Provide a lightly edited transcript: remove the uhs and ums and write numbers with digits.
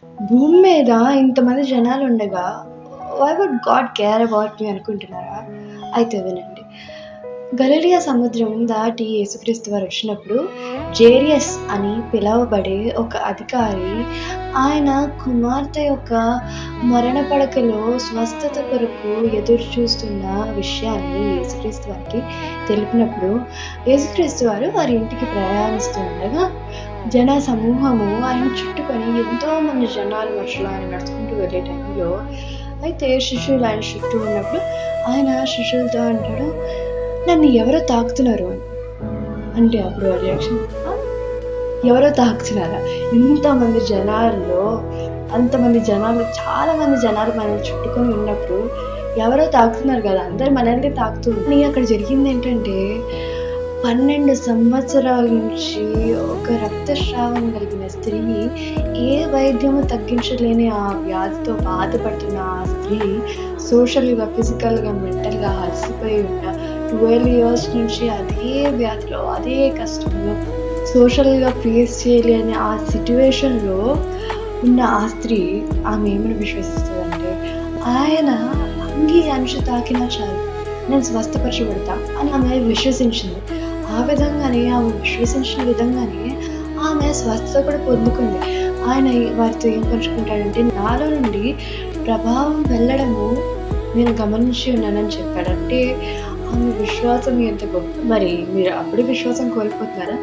భూమి మీద ఇంతమంది జనాలుండగా why would God care about me అనుకుంటున్నారా? అయితే వినండి. గలిలయ సముద్రం దాటి యేసుక్రీస్తు వారు వచ్చినప్పుడు జేరియస్ అని పిలువబడే ఒక అధికారి ఆయన కుమార్తె యొక్క మరణ పడకలో స్వస్థత కొరకు ఎదురు చూస్తున్న విషయాన్ని యేసుక్రీస్తు వారికి తెలిపినప్పుడు యేసుక్రీస్తు వారు వారి ఇంటికి ప్రయాణిస్తూ ఉండగా జన సమూహము ఆయన చుట్టుకొని ఎంతో మంది జనాలు మధ్యలో ఆయన నడుచుకుంటూ వెళ్ళే టైంలో అయితే శిష్యులు ఆయన చుట్టూ ఉన్నప్పుడు ఆయన శిష్యులతో అంటాడు, నన్ను ఎవరో తాకుతున్నారు అని. అంటే అప్పుడు రియాక్షన్, ఎవరో తాకుతున్నారా? ఇంతమంది జనాల్లో అంతమంది జనాలు, చాలా మంది జనాలు మనల్ని చుట్టుకొని ఉన్నప్పుడు ఎవరో తాకుతున్నారు కదా, అందరు మనల్ని తాకుతుంది. అక్కడ జరిగింది ఏంటంటే 12 సంవత్సరాల నుంచి ఒక రక్తస్రావం కలిగిన స్త్రీ, ఏ వైద్యము తగ్గించలేని ఆ వ్యాధితో బాధపడుతున్న ఆ స్త్రీ సోషల్గా, ఫిజికల్గా, మెంటల్గా అలసిపోయి ఉన్న 12 years నుంచి అదే వ్యాధిలో, అదే కష్టంలో, సోషల్గా ఫేస్ చేయలేని ఆ సిట్యువేషన్లో ఉన్న ఆ స్త్రీ ఆమె ఏమని విశ్వసిస్తుందంటే, ఆయన అంశ తాకినా చాలు నేను స్వస్థపరచబడతా అని ఆమె విశ్వసించింది. ఆ విధంగానే ఆమె విశ్వసించిన విధంగానే ఆమె స్వస్థత కూడా పొందుకుంది. ఆయన వారితో ఏం పంచుకుంటాడంటే, నాలో నుండి ప్రభావం వెళ్ళడము నేను గమనించి ఉన్నానని చెప్పాడు. అంటే ఆమె విశ్వాసం ఎంత గొప్ప. మరి మీరు అప్పుడు విశ్వాసం కోల్పోతున్నారా?